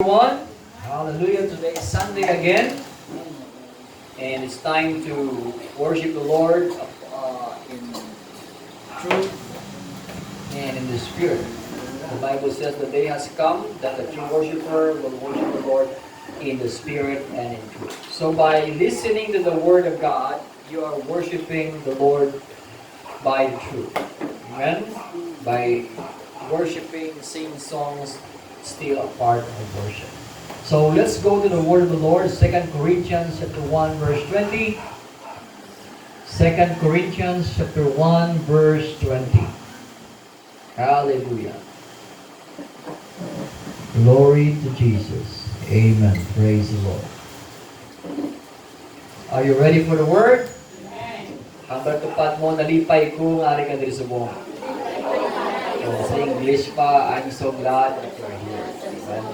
Everyone, hallelujah. Today is Sunday again, and it's time to worship the Lord in truth and in the Spirit. The Bible says the day has come that the true worshiper will worship the Lord in the Spirit and in truth. So by listening to the Word of God, you are worshiping the Lord by the truth. Amen? By worshiping, singing songs, still a part of worship. So let's go to the word of the Lord, 2 Corinthians chapter 1 verse 20. 2 Corinthians chapter 1 verse 20. Hallelujah. Glory to Jesus. Amen. Praise the Lord. Are you ready for the word? Amen. Hanggang tupad mo, nalipay ko, ngari ka diri sa buong. Sa English pa, I'm so glad that you're here. Amen.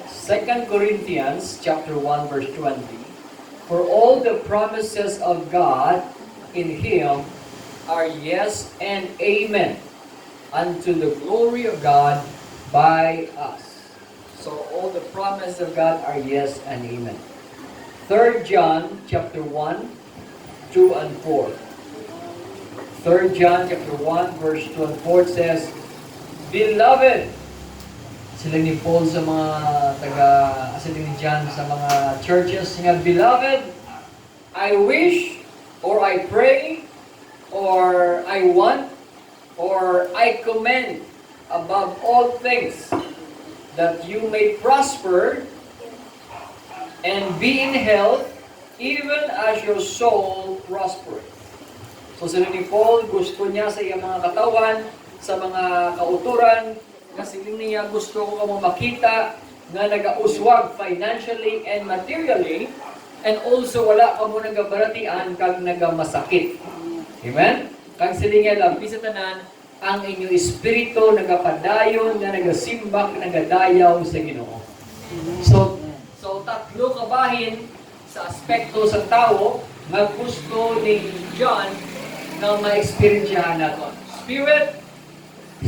2 Corinthians chapter 1 verse 20. For all the promises of God in Him are yes and amen unto the glory of God by us. So all the promises of God are yes and amen. 3 John chapter 1, 2 and 4. 3 John chapter 1 verse 2 and 4 says, Beloved, sila ni Paul sa mga sila ni John sa mga churches, nga, Beloved, I wish, or I pray, or I want, or I commend above all things that you may prosper and be in health, even as your soul prospereth. So sila ni Paul, gusto niya sa iyang mga katawan, sa mga kauturan, nga siling niya gusto ko mo makita nga nagauswag financially and materially, and also wala ka mo nagabaratian kag nagamasakit. Amen? Kag siling niya lang, bisatanan, ang inyong espiritu nagapadayon, nga nagasimbak, nagadayaw sa Ginoo. So tatlo kabahin sa aspekto sa tao nga gusto ni John na ma-experiencehan natin. Spirit,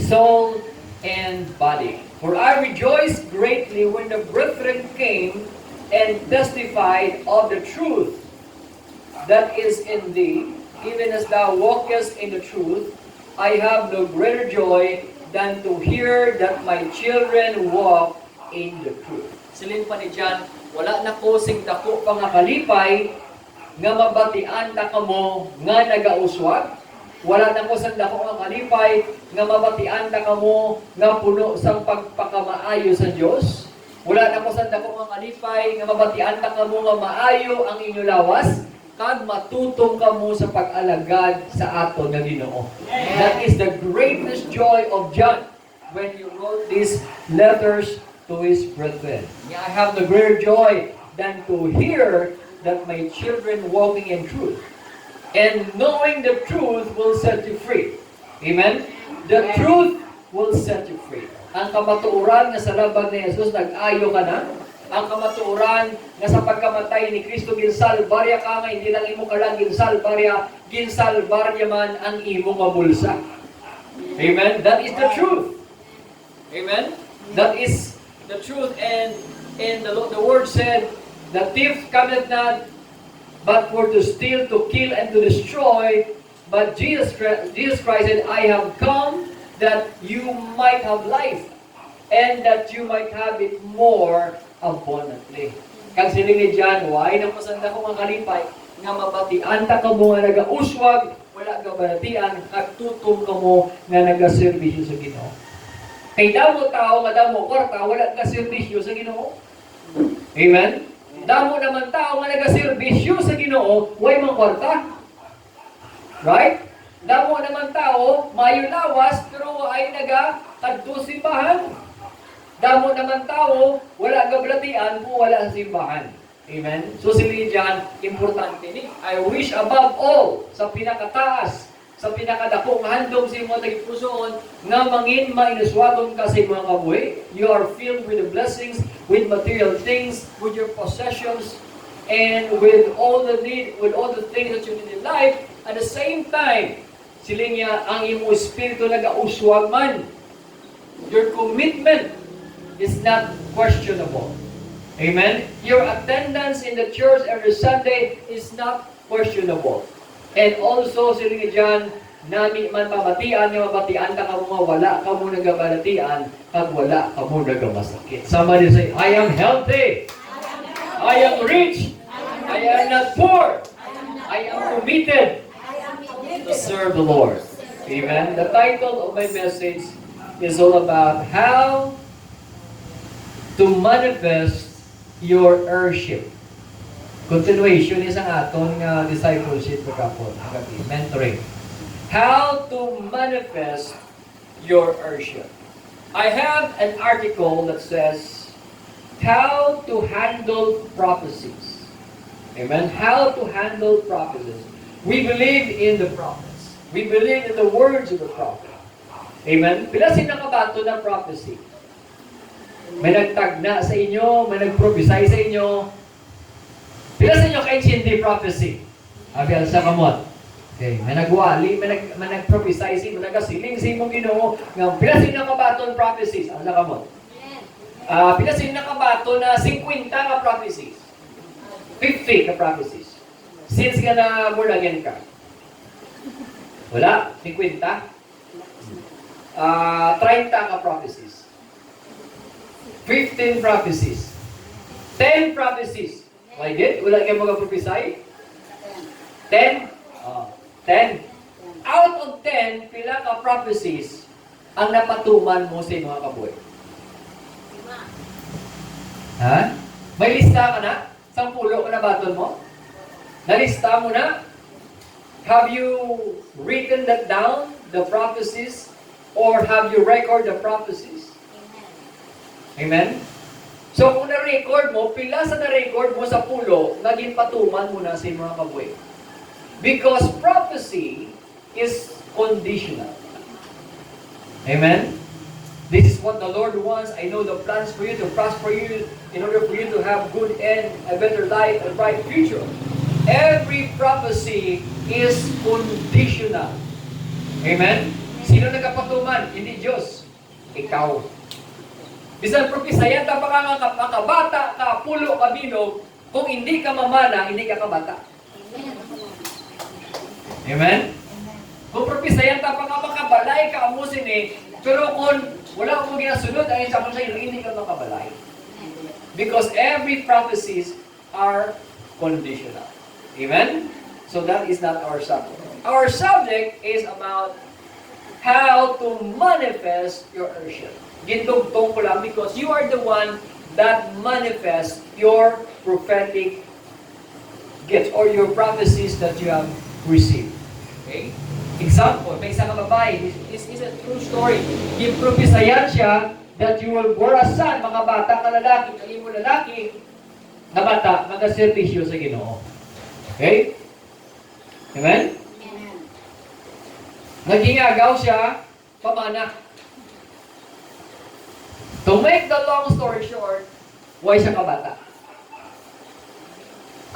soul, and body. For I rejoiced greatly when the brethren came and testified of the truth that is in thee, even as thou walkest in the truth. I have no greater joy than to hear that my children walk in the truth. Silin pa ni John, wala na ko sing dako pa nga kalipay nga mabatian na kamo nga nagauswag. Wala na ko sa dako nga kalipay nga mabatian na kamo nga puno sang pagpakamaayo sa Dios. Wala na ko sa dako nga kalipay nga mabatian na kamo nga maayo ang inyo lawas kag matutong kamo sa pag-alagad sa aton nga Ginoo. That is the greatest joy of John when he wrote these letters to his brethren. I have the greater joy than to hear that my children walking in truth. And knowing the truth will set you free. Amen? The truth will set you free. Ang kamatuoran nga sa laban ni Jesus, nag-ayo ka na. Ang kamatuoran nga sa pagkamatay ni Kristo, ginsalbarya ka nga, hindi lang imo ka lang ginsalbarya man ang imo nga bulsa. Amen? That is the truth. Amen? That is the truth. And the word said, the thief cometh not but for to steal, to kill, and to destroy. But Jesus Christ said, I have come that you might have life, and that you might have it more abundantly. Kag siling ni John, why na pasanda ko nga kalipay, nga mabatian ta ka mo nga nagauswag, wala ka baratian, at tutom ka mo nga nagaservisyo sa Ginoo. Kay damo tao, nga damo kwarta, wala ka serbisyo sa Ginoo. Amen? Damo naman tao nga nagaserbisyo sa Ginoo, way mang kwarta. Right? Damo naman tao, mayo lawas, pero ay naga-kadto simbahan. Damo naman tao, wala gablatian, kung wala sa simbahan. Amen? So sili diyan, importante ni. I wish above all, sa pinakataas, sa pinakadakong handog sa imo tagipusoon, nga mangin mainuswagon ka sa mga kabuhi. You are filled with the blessings, with material things, with your possessions, and with all the need, with all the things that you need in life. At the same time, siling niya, ang imo espiritu nagauswag man. Your commitment is not questionable. Amen? Your attendance in the church every Sunday is not questionable. And also, sila dyan, nami man pabatian, nga mabatian ka mga wala ka mo nagabalatian, kag wala ka mo nagamasakit. Somebody say, I am healthy. I am rich. I am not poor. I am committed to serve the Lord. Amen? The title of my message is all about how to manifest your heirship. Continuation is ang aton discipleship kapon, mentoring. How to manifest your heirship. I have an article that says how to handle prophecies. Amen? How to handle prophecies. We believe in the prophets. We believe in the words of the prophet. Amen? Pila sinakabato ng prophecy? May nagtagna sa inyo, may nagprophesy sa inyo. Pila sa inyo kaintindi prophecy? Abi sa kamot. Okay, may nagwali, may nagprophesy si mo, nagasiling si mong Ginoo nga pila sino nakabaton prophecies? Ano sa kamot? Pila sino nakabato na 50 ka prophecies? 50 ka prophecies. Since ka na born again ka. Wala? 50? 30 ka prophecies. 15 prophecies. 10 prophecies. Why did? Wala kayo mag-prophesy? 10? 10. Out of 10, pila ka prophecies ang napatuman mo sa mga kabuhay? Ha? May lista ka na? 10 ka na baton mo? Nalista mo na? Have you written that down, the prophecies? Or have you record the prophecies? Amen? So kung na-record mo, pila sa na-record mo sa 10, naging patuman mo na sa mga kabuhay. Because prophecy is conditional. Amen? This is what the Lord wants. I know the plans for you to prosper you in order for you to have good end, a better life, a bright future. Every prophecy is conditional. Amen? Sino nagkapatuman? Hindi Diyos. Ikaw. Bisan propisayan ta pa ka makabata, ka pulo, ka binog, kung hindi ka mamana, hindi ka kabata. Amen? Kung propisayan ta pa ka makabalay, ka amusin pero kung wala mo ginasunod, ay sa kung sa'yo, hindi ka makabalay. Because every prophecies are conditional. Amen? So that is not our subject. Our subject is about how to manifest your heirship. Gintugtong ko lang because you are the one that manifests your prophetic gifts or your prophecies that you have received. Okay? Example, may isang babae, this is a true story. Gipropisayan siya that you will bore a son, mga bata ka lalaki, kalimo lalaki, na bata, mag-servisyo sa Ginoo. Okay? Amen? Amen. Nagingagaw siya, pamana. To make the long story short, why siya kabata?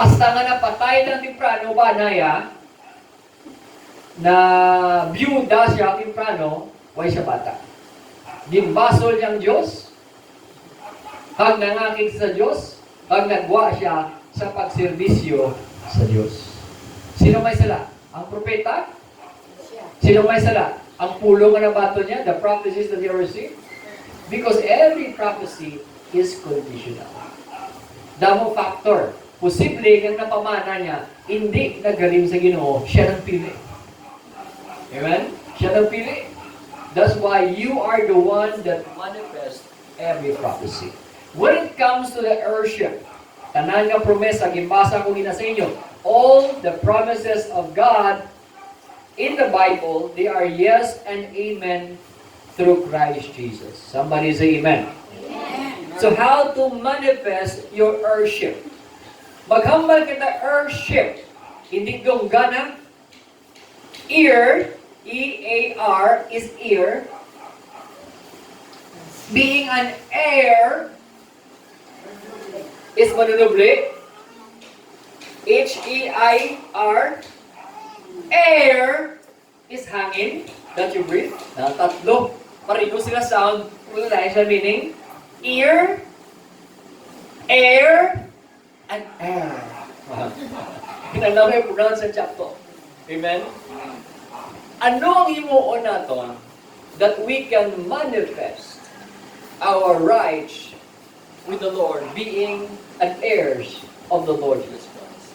Hasta nga napatay ng timprano, banaya, na byuda siya timprano, why siya bata? Gimbasol niyang Diyos, hag nangakit sa Diyos, hag nagwa siya sa pagserbisyo sa Diyos. Sino may sala? Ang propeta? Sino may sala? Ang pulo nga nabato niya, the prophecies that he received? Because every prophecy is conditional. Damo factor. Posible kang napamana niya, hindi nagaling sa Ginoo, siya nang pili. Amen? Siya nang pili. That's why you are the one that manifests every prophecy. When it comes to the heirship, tanan nga promesa, gimbasa ko gina sa inyo, all the promises of God in the Bible, they are yes and amen through Christ Jesus. Somebody say amen. Amen. So how to manifest your heirship? Maghambal kita heirship. Hindi donggana. Ear, E-A-R is ear. Being an heir is manunuble. H-E-I-R. Air is hangin that you breathe. Tatlo. Pareho sila sound. Wala tayo sa meaning. ear, air, and air. Kinala mo pronounce sa chapter. Amen? Ano ang himuon naton that we can manifest our rights with the Lord, being an heirs of the Lord Jesus Christ?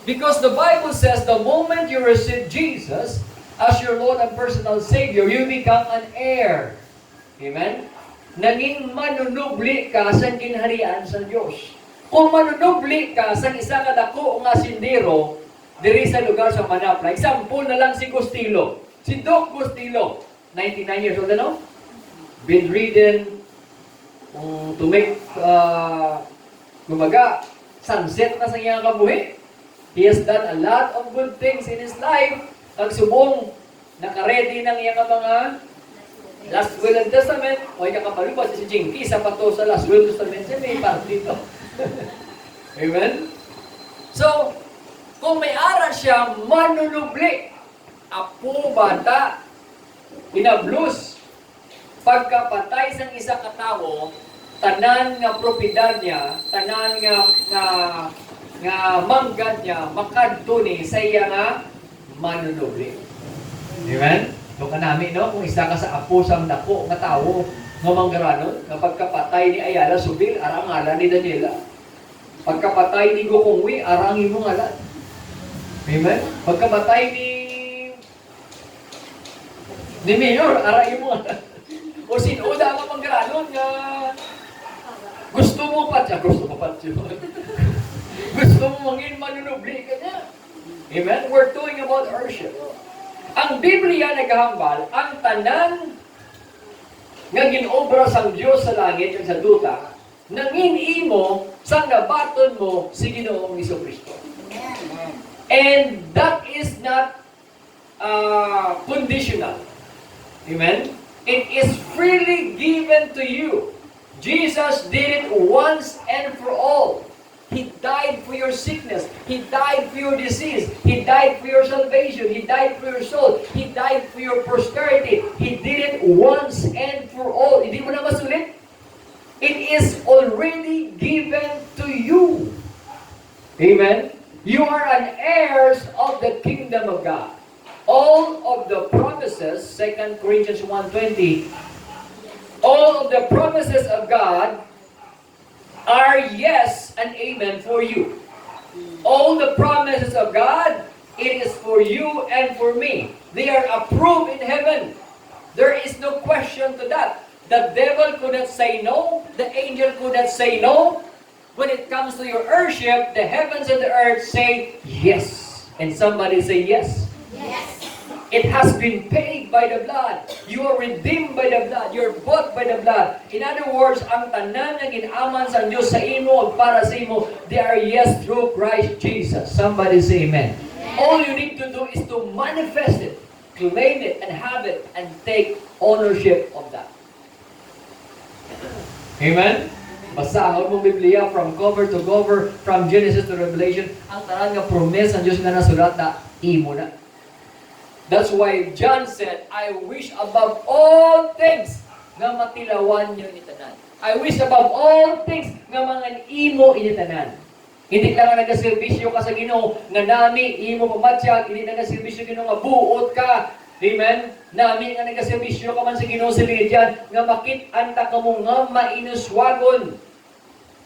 Because the Bible says the moment you receive Jesus as your Lord and personal Savior, you become an heir. Amen? Naging manunubli ka sa kinharian sa Diyos. Kung manunubli ka sa isa ka dako nga sindero diri sa lugar sa Manapla, example na lang si Gustilo. Si Doc Gustilo, 99 years old, ano? Bedridden, to make, gumaga, sunset na sa iyang kabuhi. He has done a lot of good things in his life. Nagsubong, nakaredy ng iyang mga Last Will and Testament, o ikakapalubas si Jinky sa pato sa Last Will and Testament, siya may part dito. Amen? So, kung may aral siya, manunubli, apo, bata, inablus, pagkapatay sang isa katao, tanan nga propidad niya, tanan nga manggad niya, makadto ni sa iya nga manunubli. Amen? Doon ka namin, no? Kung isa ka sa apo sa dako nga tao, nga manggaranon, nga pagkapatay ni Ayala Subil, arang ngalan ni Daniela. Pagkapatay ni Gokongwi, arang imong ngalan. Amen? Pagkapatay ni Mayor, arang imong ngalan. O sinuda ka manggaranon nga gusto mo patya. Gusto mo mangin manunubli ka niya. Amen? We're doing about worship. Ang Biblia naghahambal, ang tanan nga ginobra sang Dios sa langit ug sa duta, nangin imo sang nabaton mo si Ginoong Jesucristo. And that is not conditional. Amen? It is freely given to you. Jesus did it once and for all. He died for your sickness. He died for your disease. He died for your salvation. He died for your soul. He died for your prosperity. He did it once and for all. Hindi mo na masulit? It is already given to you. Amen? You are an heirs of the kingdom of God. All of the promises, 2 Corinthians 1:20, all of the promises of God are yes and amen for you. All the promises of God, it is for you and for me. They are approved in heaven. There is no question to that. The devil could not say no. The angel could not say no. When it comes to your worship, the heavens and the earth say yes. And somebody say yes. Yes. It has been paid by the blood. You are redeemed by the blood. You are bought by the blood. In other words, ang tanan na ginaman sa Diyos sa imo o para sa imo, they are yes through Christ Jesus. Somebody say amen. All you need to do is to manifest it, claim it, and have it, and take ownership of that. Amen? Basahon mo Biblia from cover to cover, from Genesis to Revelation. Ang tanan nga promise ng Diyos nga nasulat na imo na. That's why John said, I wish above all things nga matilawan niyo initanan. I wish above all things nga mga imo initanan. Hindi lang nga nagaservisyo ka sa Ginoo nga nami imo pamatsyag, hindi nagaservisyo Ginoo nga buot ka. Amen? Nami nga nagaservisyo ka man sa Ginoo sa liyan nga makit-an ta kamo nga mainuswagon.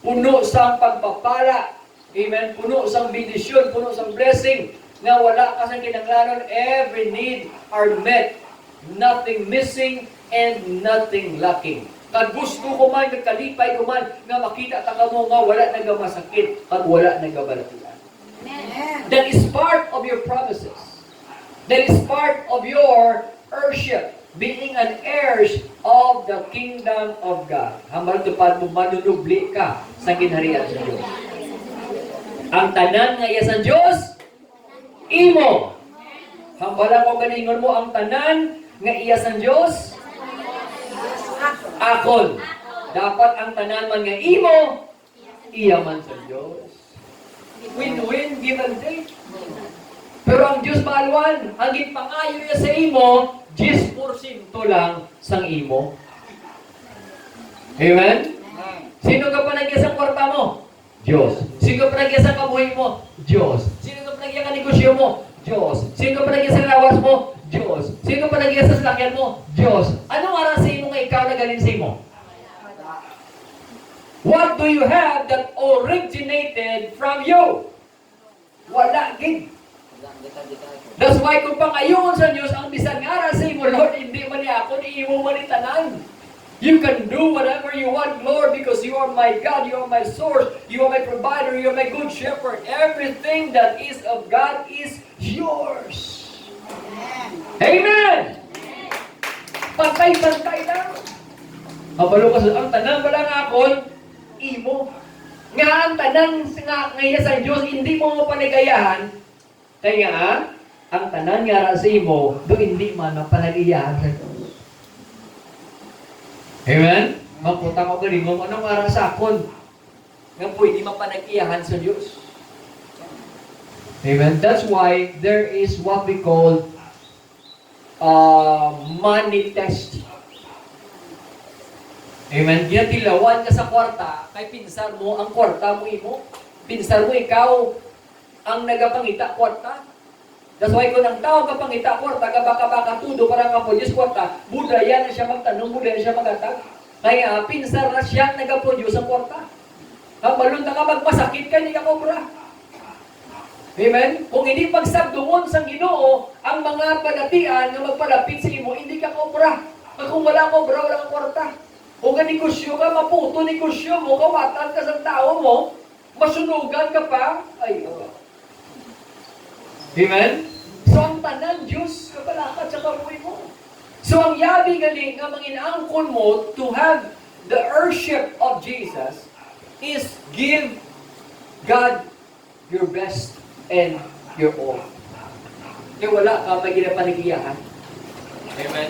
Puno sang pagpapala. Amen? Puno sang bendisyon, puno sang blessing. Nga wala ka sa kinanglanon, every need are met. Nothing missing and nothing lacking. Kag gusto ko man, kalipay ko man, nga makita ta kamo nga wala nagamasakit, kag wala nagabalatuan. That is part of your promises. That is part of your worship. Being an heirs of the kingdom of God. Hambal tupad mo manunubli ka sa ginharian sa Diyos. Ang tanan nga iya sa Diyos, imo. Hambala ko ganingon mo ang tanan nga iya sa Diyos. Akon. Dapat ang tanan man nga imo, iya man sa Diyos. Win-win, give and take. Pero ang Diyos mahalwan, ang gipangayo niya sa imo, 10% lang sang imo. Amen? Sino ka panagya sa kwarta mo? Diyos. Sino ka panagya sa kabuhay mo? Diyos. Sino ka panagya sa negosyo mo? Diyos. Sino ka panagya sa lawas mo? Diyos. Sino ka panagya sa sasakyan mo? Diyos. Anong aras sa imo nga ikaw na galing sa imo? What do you have that originated from you? Wala, gid. That's why kung pangayon sa Diyos, ang bisan nga aras sa imo, Lord, hindi man niya ako, ni imo man itanan. You can do whatever you want, Lord, because you are my God, you are my source, you are my provider, you are my good shepherd. Everything that is of God is yours. Amen! Pantay-pantay lang. Kabalo ka ang tanan ba lang akon, imo. Nga ang tanan nga ngaya sa Diyos, hindi mo panagayahan. Kaya nga, ang tanan nga sa imo, do hindi man ang panagayahan sa Diyos. Amen? Maputa ko galing mo, anong ara sa akon? Nga pwede mapanag-iyahan sa Diyos. Amen? That's why there is what we call money test. Amen? Ginatilawan ka sa kwarta, kay pinsar mo, ang kwarta mo imo. Pinsar mo, ikaw ang nagapangita kwarta. That's why kung ang tao kapangita kwarta, kabaka-baka tudo, parang ako, Diyos kwarta, budaya na siya magtanong, budaya na siya magatag. Kaya pinsar na siya nag-produce ang kwarta. Malunta ka magmasakit ka, hindi ka kobra. Amen? Kung hindi pagsabdungon sa Ginoo, ang mga padatian na magpalapit sa imo, hindi ka kobra. Kung wala kobra, wala kang kwarta. Kung negosyo ka, maputo negosyo mo, kawatan ka sa tao mo, masunugan ka pa, ay, Amen? So, ang tanan, Diyos, kapalakat sa kabuhay mo. So, ang yabi galing nga manginaangkon mo to have the worship of Jesus is give God your best and your all. Kaya wala ka may ginapanigiyahan. Amen?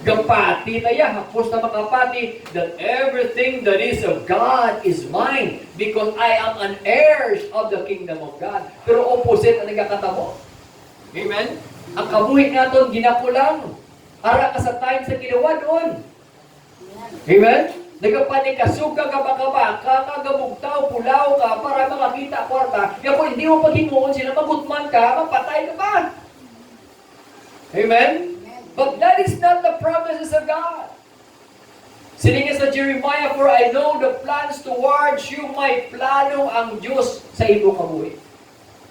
Gapati tayo, hapos na makapati, that everything that is of God is mine because I am an heir of the kingdom of God. Pero opposite ang nagkakatamo. Amen? Ang kabuhi natin, ginakulang. Ara ka sa time sa ginawa doon. Amen? Nagapanikasuga ka baka-baka, kagamugtaw, pulaw ka, para makakita kwarta. Kaya kung hindi mo paghimuon sila, magutman ka, mapatay ka pa. Amen? But that is not the promises of God. Sininga sa Jeremiah, for I know the plans towards you, may plano ang Diyos sa iyong kabuhi.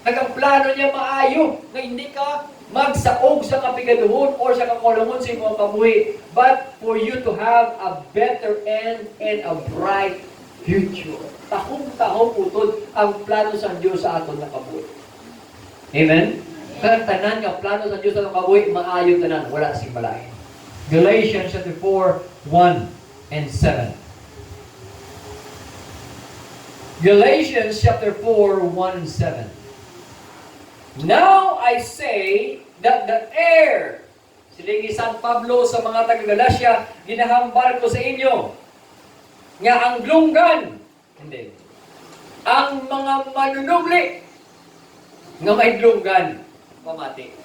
Nagang plano niya maayo na hindi ka magsaog sa kapigaduhon o sa kakulungon sa iyong kabuhi, but for you to have a better end and a bright future. Tahong-tahong utod ang plano sa Diyos sa aton na kabuhi. Amen? Kaya tanan nga plano sa Diyos sa aton kabuhi, maayo tanan, wala sing malain. Galatians chapter 4, 1 and 7. Galatians chapter 4, 1 and 7. Now I say that the heir, siligi San Pablo sa mga taga-Galacia, ginahambal ko sa inyo, nga ang glunggan, hindi, ang mga manunubli, nga may glunggan, mamati.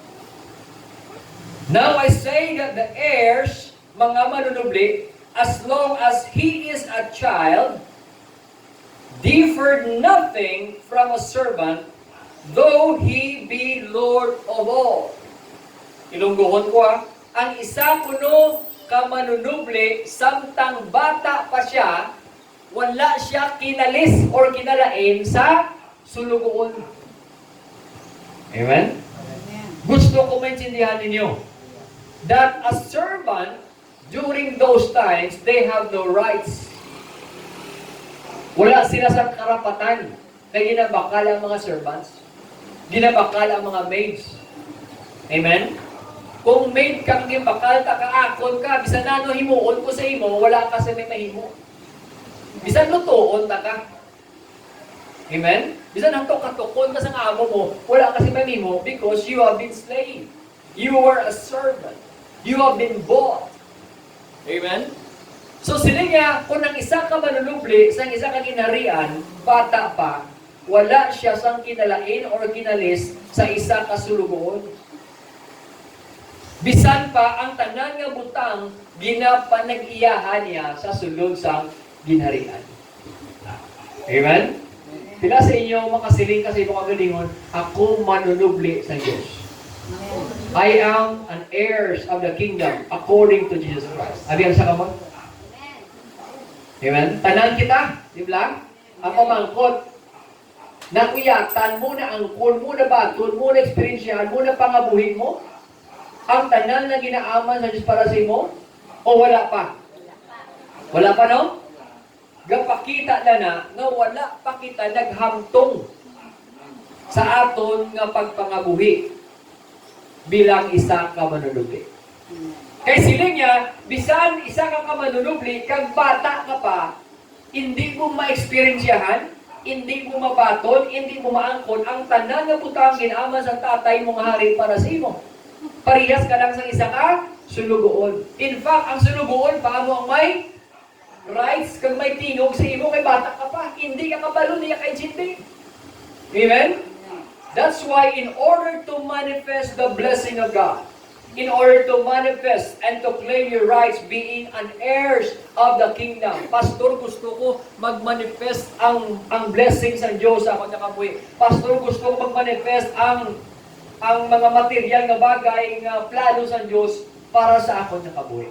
Now I say that the heirs, mga manunubli, as long as he is a child, differed nothing from a servant, though he be Lord of all. Ilungguhon ko ang isa kuno ka manunubli, samtang bata pa siya, wala siya kinalis or kinalain sa sulugoon. Amen? Gusto ko maintindihan ninyo that a servant, during those times, they have no rights. Wala sila sa karapatan na ginabakal ang mga servants. Ginabakal ang mga maids. Amen? Kung maid kang ginabakal, takaakon ka, bisan nano himuon ko sa imo, wala ka sa may mahimo. Bisan lutuon ta ka. Amen? Bisan ang katukon ka sa amo mo, wala ka sa may mahimo because you have been slave. You were a servant. You have been bought. Amen? So sila nga, kung ang isa ka manunubli, sa isa ka ginarian, bata pa, wala siya sang kinalain or kinalis sa isa kasulugoon. Bisan pa ang tanan nga butang ginapanag-iyahan niya sa sulod sang ginharian. Amen? Pila sa inyo makasiling kasi ito kagalingon, ako manunubli sa Diyos. I am an heirs of the kingdom according to Jesus Christ. Abiyan sa kamot? Amen? Tanan kita, di ba? Ang pamangkot, nakuyatan mo na angkon mo na baton mo na eksperyensyahan mo na pangabuhin mo, ang tanan na ginaaman sa Diyos para sa imo, o wala pa? Wala pa, no? Gapakita na nga wala pa kita naghamtong sa aton nga pagpangabuhi bilang isa ka manunubli. Kay siling niya, bisan isa ka manunubli, kag bata ka pa, hindi mo ma-experiensyahan, hindi mo mabaton, hindi mo maangkon, ang tanan nga butang ginaaman sa tatay mong hari para sa imo. Parehas ka lang sa isa ka sulugoon. In fact, ang sulugoon, paano ang may rights, kag may tingog sa imo, kay bata ka pa, hindi ka kabalo, hindi ka kaintindi. Amen? That's why in order to manifest the blessing of God, in order to manifest and to claim your rights being an heirs of the kingdom. Pastor, gusto ko mag-manifest ang blessings ng Diyos sa akong nakabuhi. Pastor, gusto ko mag-manifest ang mga material na bagay nga plano sa Diyos para sa akong nakabuhi.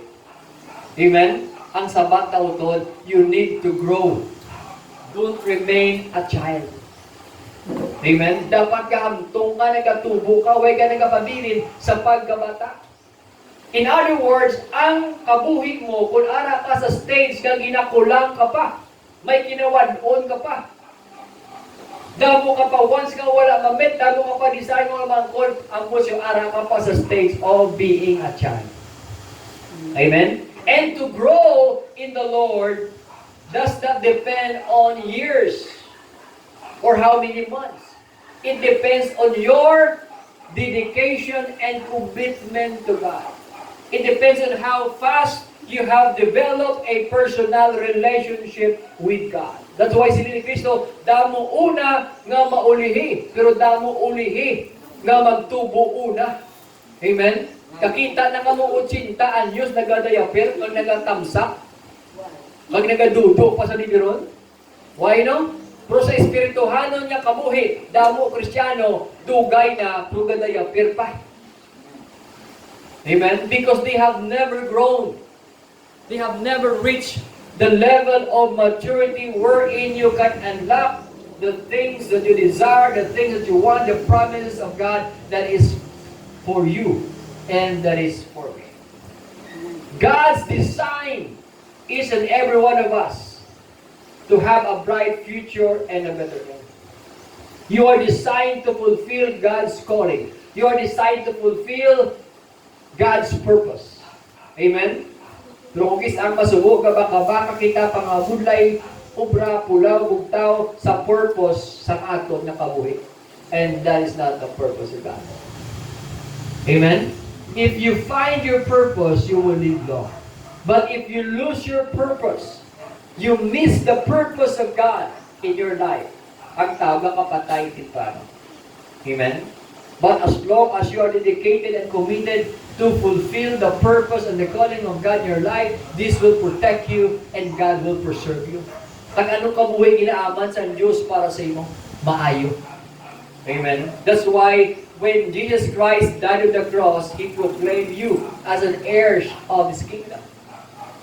Amen? Ang sabat na utol, you need to grow. Don't remain a child. Amen? Dapat kahamtong ka, nagatubo ka, huwag ka nagapabilin sa pagkabata. In other words, ang kabuhi mo, kung ara ka sa stage kang ginakulang ka pa, may kinawadon ka pa. Damo ka pa, once ka wala mamit, damo ka pa, design mo naman kung ang musyo ara ka pa sa stage of being a child. Amen? And to grow in the Lord does not depend on years or how many months. It depends on your dedication and commitment to God. It depends on how fast you have developed a personal relationship with God. That's why sila ni Kristo, damo una nga maulihi, pero damo ulihi nga magtubo una. Amen? Kakita na ka mo 80 anyos nagadayapir, kag nagatamsak, kag nagadudo pa sa libiron. Why no? Pero sa espirituhanon niya kabuhi, damo Kristiyano, dugay na, pero gadayapir pa. Amen? Because they have never grown. They have never reached the level of maturity wherein you can unlock the things that you desire, the things that you want, the promises of God that is for you and that is for me. God's design is in every one of us to have a bright future and a better life. You are designed to fulfill God's calling. You are designed to fulfill God's purpose. Amen? Pero kung ang masubo, baka kita pangabudlay, ubra, pulaw, bugtaw, sa purpose sa aton na kabuhi. And that is not the purpose of God. Amen? If you find your purpose, you will live long. But if you lose your purpose, you miss the purpose of God in your life. Ang tawag ka patay tipano. Amen? But as long as you are dedicated and committed to fulfill the purpose and the calling of God in your life, this will protect you and God will preserve you. Kung anong kabuhay inaaman sa Diyos para sa imo, maayo. Amen? That's why when Jesus Christ died on the cross, He proclaimed you as an heir of His kingdom.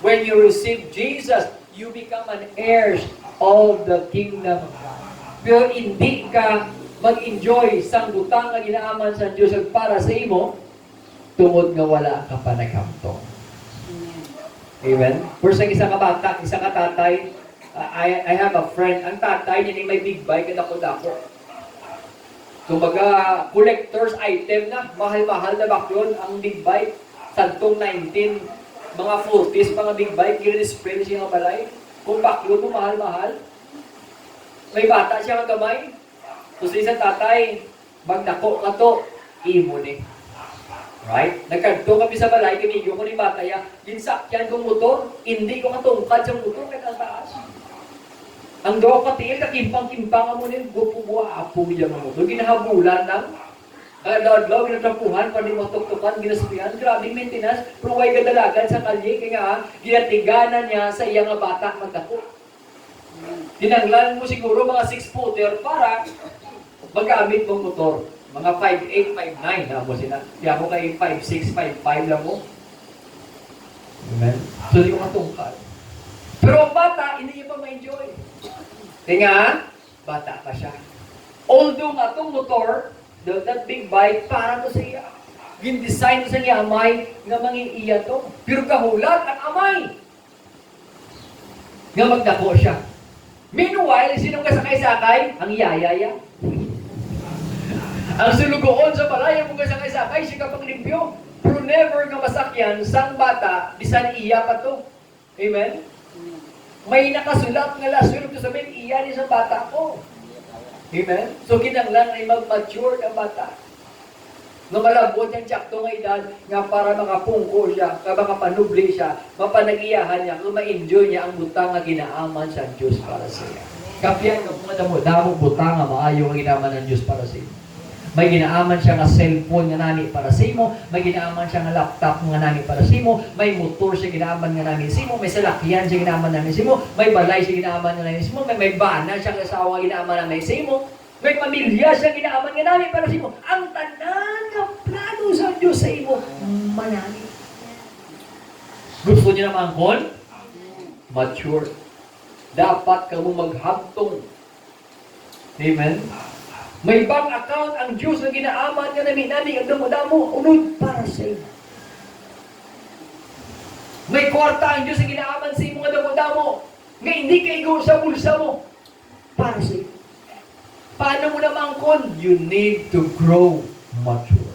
When you receive Jesus, you become an heir of the kingdom of God. Pero hindi ka mag-enjoy sa butang na ginaaman sa Diyos para sa imo, tungod nga wala ka pa naghamtong. Amen? First, ang isang kabata, isang katatay, I have a friend, ang tatay niya may big bike, kadako-dako. Kumbaga, collector's item na, mahal-mahal na bakyon ang big bike. Santong 19, mga 40s, mga big bike, gina-display siya nga balay. Kung bakyon mo, mahal-mahal. May bata siya nga gamay. So sa isang tatay, magdako ka to, imo ni. Right? Nagkanto kami sa balay, kinigyo ko ni Bataya, ginsakyan kong motor, hindi ko katungkad sa motor, kahit taas. Ang daw katiil, kakimpang-kimpang mo ni, gupo-guapo niya ng motor, ginahabulan lang. Daw-daw, ginatrapuhan, pwede mo tuktukan, ginasabihan, grabing maintenance, pero huwag kadalagan sa kalye, kaya nga, ginatiganan niya sa iyang bata magdako. Tinanglan mo siguro mga 6-footer para magamit mong motor. Mga 5'8", 5'9", na mo sila. Kaya ako kay 5'6", 5'5" lang mo. Amen? So, di ko matungkal. Pero ang bata, hindi niya pa ma-enjoy. Kaya nga, bata pa siya. Although nga itong motor, that big bike, para to sa iya. Gin-design sa niya amay nga manging iya to. Pero kahulat ang amay. Nga magdako siya. Meanwhile, sinong kasakay-sakay? Ang yayaya. Ang sulugoon sa balaya mong kasakay-sakay, siya kapag limpyo. Pero never nga masakyan, sang bata, bisan iya pa to. Amen? May nakasulat nga lasulog to sabihin, iya ni sa bata ko. Amen? So, kinanglan ay mag-mature ang bata. Nga malabot yung tsakto nga edad, nga para makapungko siya, nga makapanubli siya, mapanag-iyahan niya, kung ma-enjoy niya ang butang nga ginaaman sa Diyos para sa iya. Kapyan ka mga damo butang nga maayo nga ginaaman ng Diyos para sa iyo. May ginaaman siya nga cellphone nga nani para sa imo, may ginaaman siya nga laptop nga nani para sa imo, may motor siya ginaaman nga nani sa imo, may salakyan siya ginaaman nani sa imo, may balay siya ginaaman nga nani sa imo, may bana siya nga asawa ginaaman nani sa imo, may pamilya siya ginaaman nga nani para sa imo. Ang tanan nga plano sa Diyos sa imo, manani. Gusto niya naman kon? Mature. Dapat ka mo maghagtong. Amen? May bank account ang Diyos na ginaaman nga namin ang damo-damo, unod para sa iyo. May kwarta ang Diyos na ginaaman sa imo nga damo-damo, nga hindi kayo sa bulsa mo, para sa iyo. Paano mo naman kon? You need to grow mature.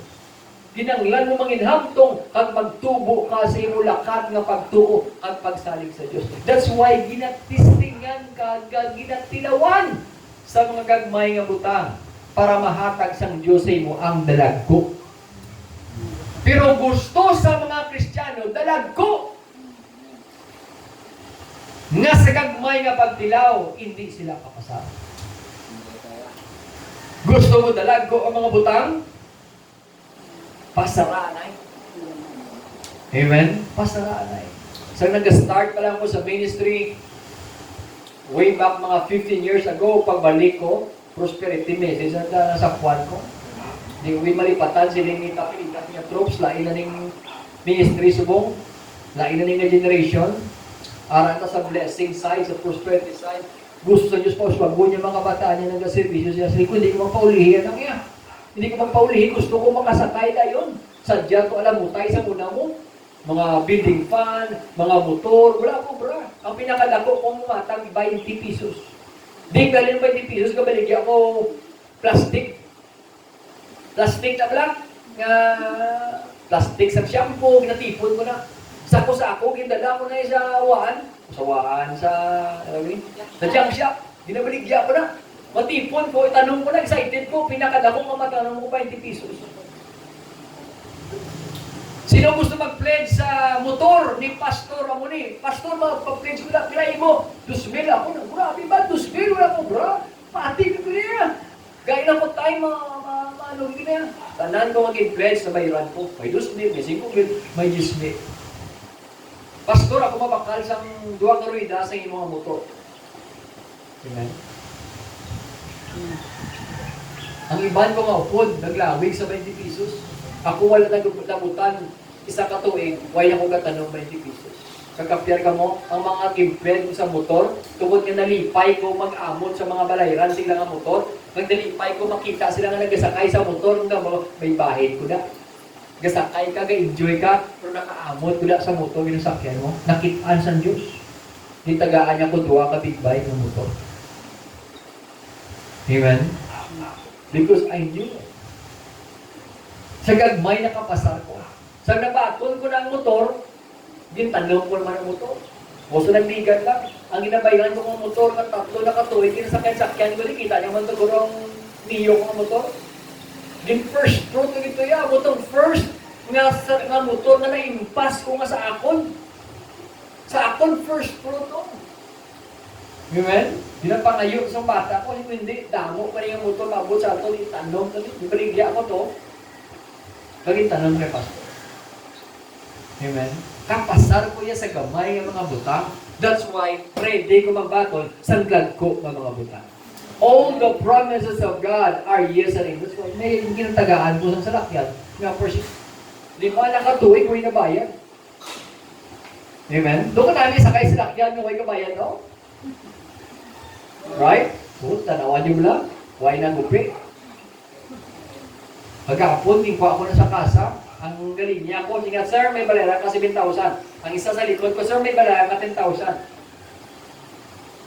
Ginanglan mo manginhamtong at magtubo ka sa imo lakat nga pagtuo at pagsalig sa Diyos. That's why ginatistingan ka, ginatilawan sa mga gagmay nga butang para mahatag sang Diyos sa imo ang dalagko. Pero gusto sa mga Kristiyano, dalagko nga sa gagmay nga pagtilaw, hindi sila kapasara. Gusto mo dalagko ang mga butang? Pasaranay. Amen? Pasaranay. So nag-start pa lang ko sa ministry way back mga 15 years ago, pagbalik ko, prosperity message na nasa kwan ko. Di ko malipatan, siling itapilitan niya troops, lain na ning ministry subong, lain na ning generation, aran na sa blessing side, sa prosperity side. Gusto sa Diyos pa, uswago niya mga bata niya ng servisyo siya. Sabi ko, hindi ko magpaulihin ang iya. Hindi ko magpaulihin, gusto ko makasakay na yun. Sadya to alam mo, tayo sa muna mo. Mga building fan, mga motor, wala ko bra. Ang pinakadako kong matang 20 pesos. Di galing 20 pesos, kabaligyan ko plastic. Plastic na black. Nga plastic sa shampoo, ginatipon ko na. Sako-sako, gindala ko na sa waan, sa junk shop. Ginabaligyan ko na. Matipon ko, itanong ko na, excited ko, pinakadako ko matanong ko 20 pesos. Sino gusto mag-pledge sa motor ni Pastor Amoni? Pastor, mag-pledge ko na, pilay mo. 2,000 ako na, grabe ba? 2,000 wala ko, bro. Pati ko niya. Gaya na po tayo, ano niya. Tanan ko mag-pledge na bayaran ko. May 2,000, may 5,000, may 10,000. Pastor, ako mabakal sa 2 karuida sa inyong mga motor. Amen. Ang iban ko nga upod, naglawig sa 20 pesos. Ako wala nagutabutan, isa ka tuig, wala ko katanong 20 pesos. Kakapyar ka mo, ang mga gimpred mo sa motor, tungkol nga nalipay ko mag-amot sa mga balayran sila nga motor, nagdalipay ko makita sila nga nagasakay sa motor, nga mo, may bahid ko na. Gasakay ka, ga-enjoy ka, pero nakaamot ko na sa motor, ginasakyan mo, nakitaan sa Diyos. Nitagaan niya ko, duwa ka big bike ng motor. Amen? Because I knew it. Sa gagmay nakapasar ko. Sa nabatol ko ng motor, gintanong ko naman ang motor. O so nagbigan lang. Ang ginabayan ko ng motor na 3 na katuwid, kinasakyan-sakyan ko, kita niya man siguro ang niyo ko ng motor. Din first truth na ito ya, motong first nga motor na naimpas ko nga sa akon. Sa akon first truth ko. Amen? Pinapangayo sa bata ko, hindi, damo pa rin yung motor, mabot sa ito, itanong, ibaligya ko to, laging tanong kay Pastor. Amen? Kapasar ko yan sa gamay ng mga butang. That's why, ready ko magbatol, sanglad ko ng mga butang. All the promises of God are yes and amen. That's why, may ginatagaan ko ng salakyan. Nga for 5 na katuig ko inabayan. Amen? Doon ka namin sakay salakyan ng huwag kabayan, no? Right? So, tanawan niyo lang. Huwag na gupi. Pagkapon, tingko ako na sa kasa. Ang galing niya ako, sige, sir, may balara ka 7,000. Ang isa sa likod ko, sir, may balara ka 10,000.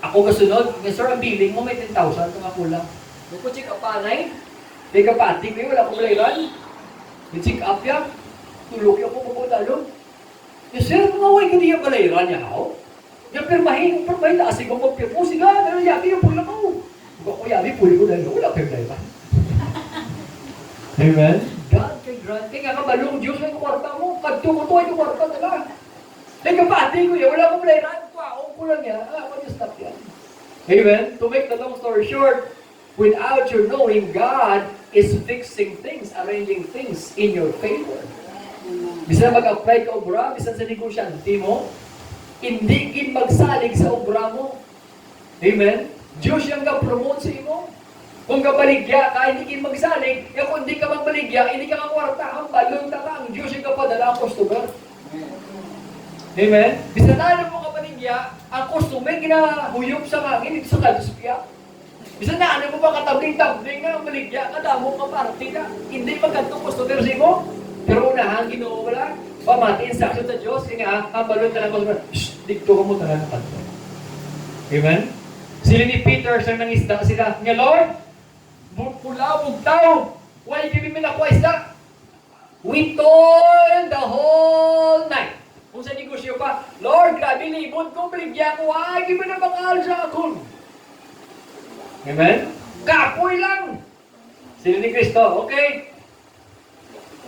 Ako kasunod, sir, ang billing mo may 10,000, kung ako lang. Doon ko check up panay. May kapating, wala akong balayran. May check up yan. Tulog ako pupuntalon. Sir, mga way ka niya balayran niya, how? Yung pirmahin, taasig ko magpirpo, siga, pero yabi yung pula ko. Kung ako yabi, puli ko dahil wala pirmahin. Amen? God kay grant. Kaya nga kabalong Diyos ay kwarta mo. Kadto ko to ay kwarta talaga. Kaya kapati ko yan, wala akong balayran. Kwaong ko lang yan. What you stop yan? Amen? To make the long story short, without your knowing, God is fixing things, arranging things in your favor. Bisan mag-apply ka obra, bisan sa negosyante mo, hindi kin magsalig sa obra mo. Amen? Diyos yung ka-promote sa imo. Kung kabaligya ka, hindi kin magsalig, kaya kung hindi ka magbaligya, hindi ka kakwarta, ang balong taka, ang Diyos yung kapadala ang customer. Amen? Bisan na mo kabaligya, ang customer ginahuyop sa hangin, ito sa kaluspya. Bisan na mo ba katabling-tabling nga, baligya, kadamo ka party ka, hindi magkantong customer sa imo. Pero unahan, ginoo wala. Pamati, instruction sa Diyos. Kaya nga, ang balon ka lang ko. Shhh, dikto ka mo talaga ng kanto. Amen? Sila ni Peter, sa nangisda sila. Nga, Lord, pula, bugtaw. Why give me nakuha isda? We toiled the whole night. Kung sa negosyo pa, Lord, grabe libod ko, baligya ko. Ay, give me na bakal sa akon. Amen? Kapoy lang. Sila ni Kristo, okay?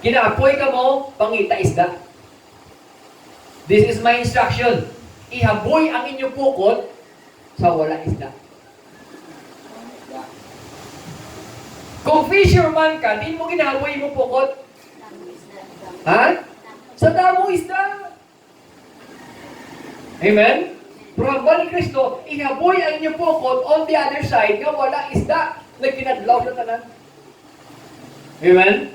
Kinaapoy ka mo, pangita isda. This is my instruction. Ihaboy ang inyong pukot sa wala isda. Kung fisherman ka, di mo ginahaboy mo pukot? Ha? Sa damo isda. Amen? Praba ni Kristo, ihaboy ang inyong pukot on the other side nga wala isda na kinadlaw sa tanan. Amen?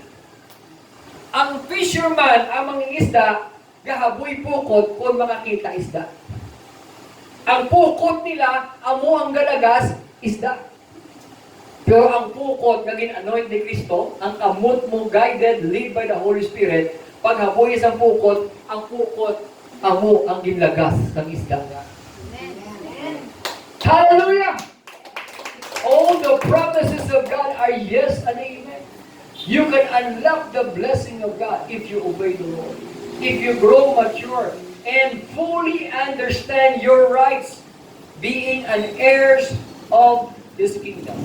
Ang fisherman, ang mangingisda, gahaboy pukot kung makakita isda. Ang pukot nila, amo ang galagas, isda. Pero ang pukot na gin-anoint ni Kristo, ang kamot mo guided, lead by the Holy Spirit, paghaboy sa pukot, ang pukot, amo ang ginlagas ng isda. Amen. Hallelujah! All the promises of God are yes and amen. You can unlock the blessing of God if you obey the Lord. If you grow mature and fully understand your rights, being an heirs of His kingdom.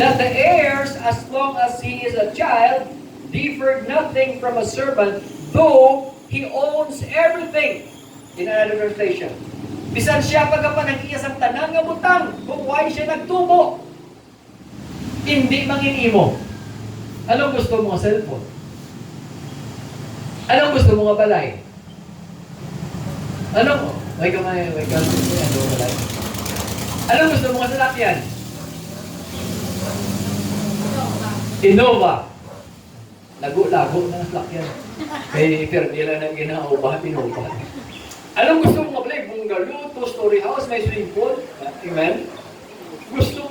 That the heirs, as long as he is a child, differ nothing from a servant, though he owns everything. In another translation. Bisan siya pagkapanag-iya sa tanang nga butang, kung why siya nagtubo, hindi manginimo. Anong gusto mo nga cellphone? Anong gusto mo nga balay? Anong, ano balay? Anong gusto mo nga salakyan? Innova. Lago-lago na salakyan. Kaya iperdila na ginauba, pinuba. Anong gusto mo nga balay? Bungalow, two-story house, may swimming pool. Amen? Gusto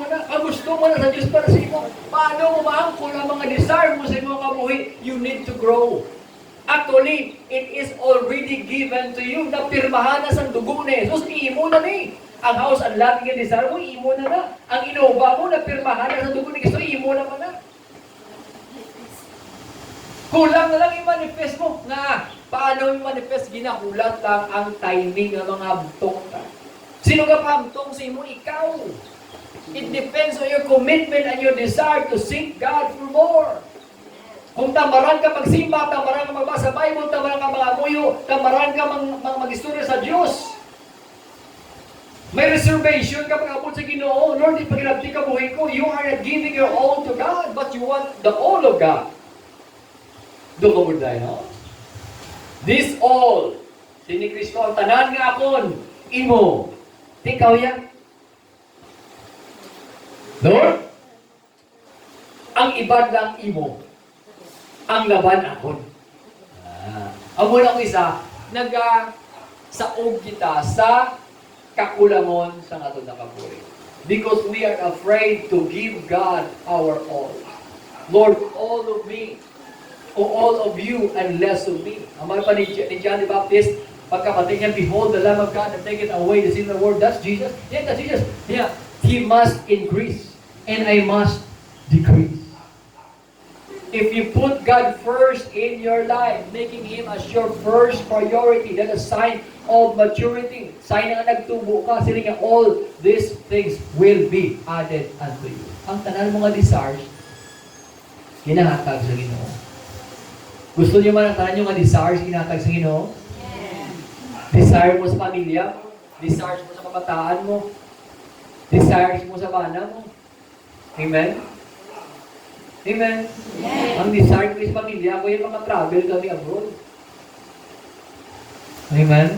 mo na sa Diyos para sa imo. Paano mo maangkol ang mga desire mo sa imo kabuhi? You need to grow. Actually, it is already given to you. Napirmahan na sa dugo ni Jesus. Iimo na ni. Ang house, ang lahat ng desire mo, iimo na na. Ang inuba mo, napirmahan na sa dugo ni Kristo, iimo na na. Kulang na lang i-manifest mo. Nga, paano i-manifest? Ginakulat lang ang timing ng mga hamtong ka. Sino ka pahamtong sa imo? Ikaw. It depends on your commitment and your desire to seek God for more. Kung tamaran ka magsimba, tamaran ka magbasa Bible, tamaran ka mangamuyo, tamaran ka mag-istorya sa Diyos. May reservation ka pag-abot sa Ginoo. Lord, ipagilabti ka buhay ko. You are not giving your all to God, but you want the all of God. Doon ka muna, no? This all Sini Kristo ang tanan nga akon, imo. Ikaw yan. Lord, ang ibad lang imo. Ang laban akon. Ang muna kong isa, saog kita sa kakulamon sa aton nakaburi. Because we are afraid to give God our all. Lord, all of me, o all of you, and less of me. Ang mga pa ni John the Baptist, pagkapatid niya, behold the Lamb of God that taketh away the sin of the world. That's Jesus. Yeah, that's Jesus. Yeah. He must increase, and I must decrease. If you put God first in your life, making Him as your first priority, that's a sign of maturity. Sign na nagtubo ka, sila nga, all these things will be added unto you. Ang tanan mga desires, hinahatag sa Ginoo. Gusto niyo man ang tanan yung mga desires, hinahatag sa Ginoo? Yeah. Desire mo sa pamilya, desires mo sa kabataan mo, desires mo sa bana mo. Amen? Amen? Yes. Ang desire ko sa pamilya ko yung mga travel kami abroad. Amen?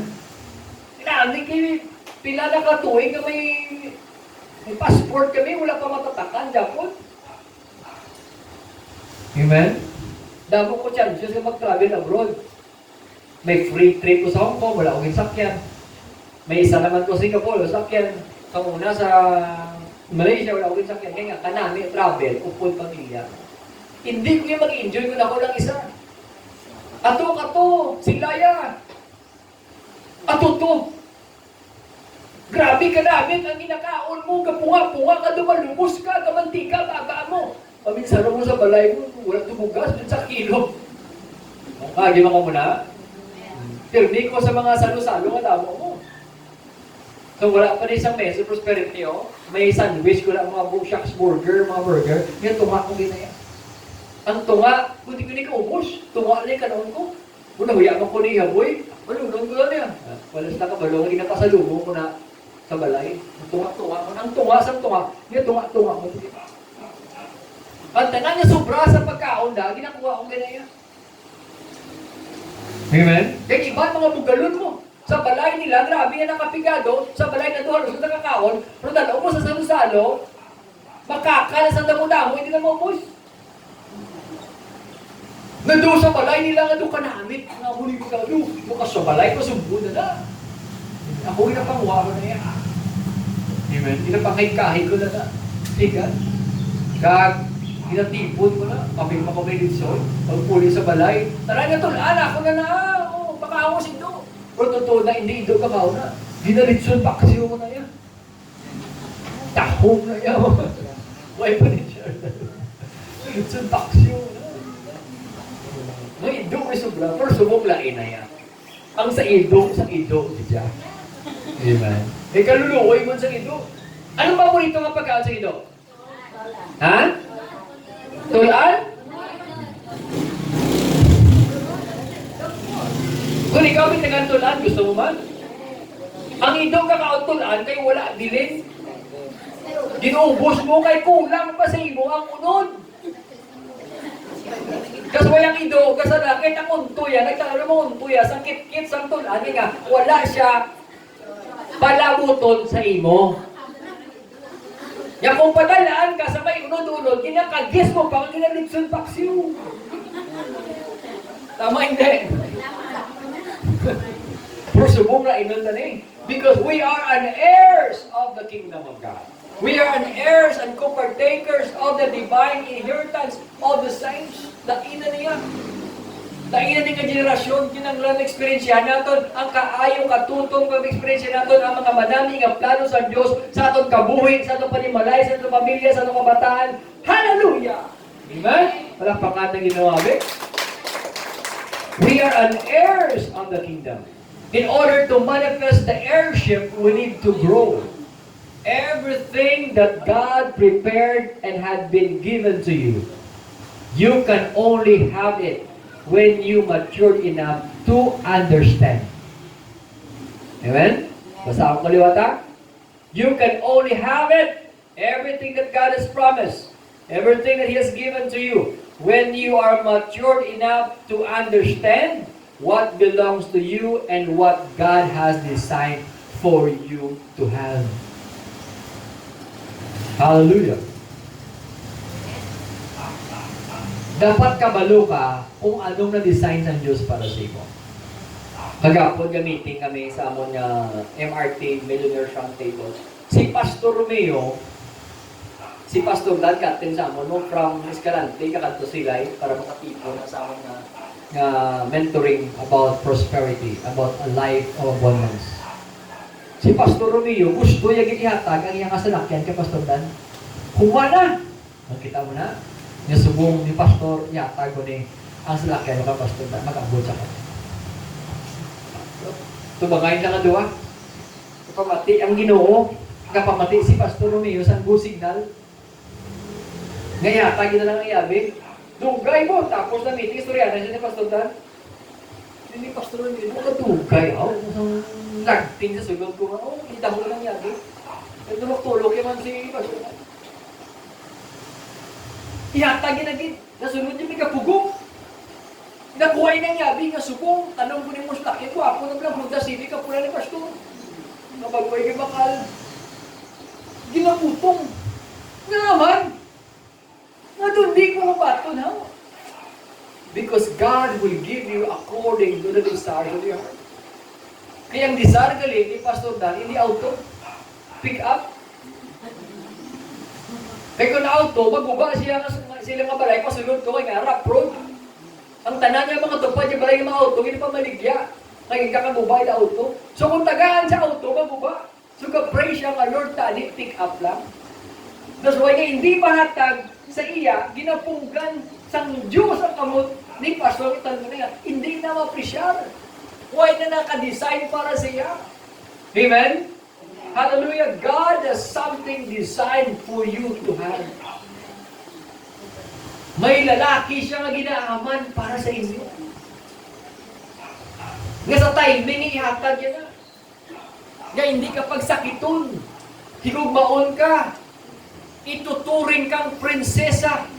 Hindi kayo, pila na katuig na may passport kami, wala pa matatakan, Japon. Amen? Damo ko chances na mag-travel abroad. May free trip ko sa Hong Kong, wala akong sakyan. May isa naman ko sa Singapore, sakyan. Sa una sa Malaysia, wala akong sakyan. Kaya nga, kanami, travel, upod pamilya. Hindi ko yung mag-enjoy kung ako lang isa. Ato, silaya. Ato. Grabe ka namin ang ginakaon mo, kapunga-punga ka, dumalumos ka, kamantika, kagaan mo. Paminsan mo sa balay mo, wala tumugas dun sa kilo. Kagi mga muna. Pirmi ko sa mga salo-salo nga damo mo. So wala pa rin isang mesa, prosperity, oh. May sandwich ko lang, mga shucks burger, mga burger. Yan, tunga ko ginaya. Ang tunga, buti ko ni kaubos. Tunga na yung kanoon ko. Muna, huyaman ko niya, boy. Malunod ko lang niya. Walas na kabalong, hindi na pasalubong ko na sa balay. Tunga-tunga ko. Ang tunga sa tunga. Yan, tunga-tunga ko. Ang tanan niya sobra sa pagkaon da, ginakuha ko ginaya. Amen? Kaya iba mga bugalon mo. Sa balay nila, grabe na nakapigado, sa balay na doon, sa nakakaon, pero dalaw mo sa salo-salo, makakala sa damo-damo, hindi na maubos. Nandun sa balay nila nga doon kanamit, nga muli ko ka doon, bukas sa balay ko, sumbo na. Ako ginapangwa ko na yan. Amen? Ginapangkahit ko na. Tigan. Ginatipon ko na, kapit makapilitsyon, pagpuli sa balay, tara na tulaan, ako na, baka ako si do. Pero totoo na, hindi do kakaw na. Ginalitson, paksiyo ko na yan. Tahong na yan. Why pa rin siya? Ginalitson, paksiyo na. No, ido ay sobra, pero subong lain na yan. Ang sa ido, siya. Amen. May kalulukoy mo sa ido. Anong paborito nga pagkaon sa ido? Ha? Tulaan? Kung ikaw may tagan-tulaan, gusto mo man? Ang ido kakaon-tulaan kay wala dilin. Ginuubos mo kay kulang pa sa imo ang unod. Kasi wayang ido, kasi na, kahit ang untuya, nagtalo mo untuya, sa kit-kit sa tulaan, nga, wala siya palabuton sa imo. Ya kung padalaan ka sa may unod-unod, kinakagis mo pa, kinalitsun paksiw. Tama hindi. Pero subong na inun na eh. Because we are an heirs of the kingdom of God. We are an heirs and co-partakers of the divine inheritance of the saints. Daina niya. Daina niya nga generasyon, kinanglan eksperyensya natin, ang kaayo, katutong pag-eksperyensya natin, ang mga manami nga plano sa Diyos, sa aton kabuhin, sa aton panimalay, sa aton pamilya, sa aton kabataan. Hallelujah! Amen? Palakpakan ng ginawabi. We are an heirs of the kingdom. In order to manifest the heirship, we need to grow. Everything that God prepared and had been given to you, you can only have it when you mature enough to understand. Amen? Basa akong kaliwata? You can only have it, everything that God has promised, everything that He has given to you, when you are matured enough to understand what belongs to you and what God has designed for you to have. Hallelujah. Dapat kabalo ka kung anong na-design ng Diyos para sa iyo. Kagapon gamitin kami sa amon nga MRT, Millionaire Round Table. Si Pastor Romeo, si Pastor Dad, captain sa amon, no, from Escalante, kakanto silay, para makatipon sa amon nga mentoring about prosperity, about a life of abundance. Si Pastor Romeo, gusto yung ihatag ang iyang kasalakyan kay Pastor Dan. Kuha na! Nakita mo na? Yung subong ni Pastor, ihatag ko ni ang salakyan kay Pastor Dan, mag-abot sa kanya. Tumagayin na nga doon. Kapamati ang Ginoo, kapamati si Pastor Romeo sa go signal. Ngayon, tagi na lang ang iyabi. Dugay mo, tapos na meeting, istorya na siya ni Pastor Dan. Hindi Pastor Romeo, dugay. Lagting sa sugod ko. Kita mo lang iyabi. Ito magtulog yaman si Pastor Dan. Ihatagin na gid. Nasunod niya may kapugong. Nakuhay ng yabi nga subong, tanong ko ni mo sa laki ko, ako na lang, Honda Civic, kapula ni Pastor. Nabagway kay bakal. Ginaputong. Nga naman. Natundi ko ang baton, ha? Because God will give you according to the desire of your heart. Kaya ang desire galing ni Pastor Dan, hindi auto. Pick up. Kaya kung na-auto, maguba sila nga balay, pasulod ko kay nga, rough road. Ang tanan niya mga tupad, yung balay ng mga auto, hindi pa maligya. Kaya kakagubay na auto. So kung tagaan sa auto, maguba. So ka-pray siya nga, Lord, tani, pick up lang. That's why nga hindi mahatag sa iya, ginapunggan sang Diyos ang kamot ni Pastor Itan mo na hindi na ma-appreciate. Why na naka-design para sa iya? Amen? Hallelujah. God has something designed for you to have. May lalaki siya nga ginaaman para sa inyo. Nga sa timing, ihatag yan na. Nga hindi ka pagsakiton. Higugmaon ka. Ituturing kang prinsesa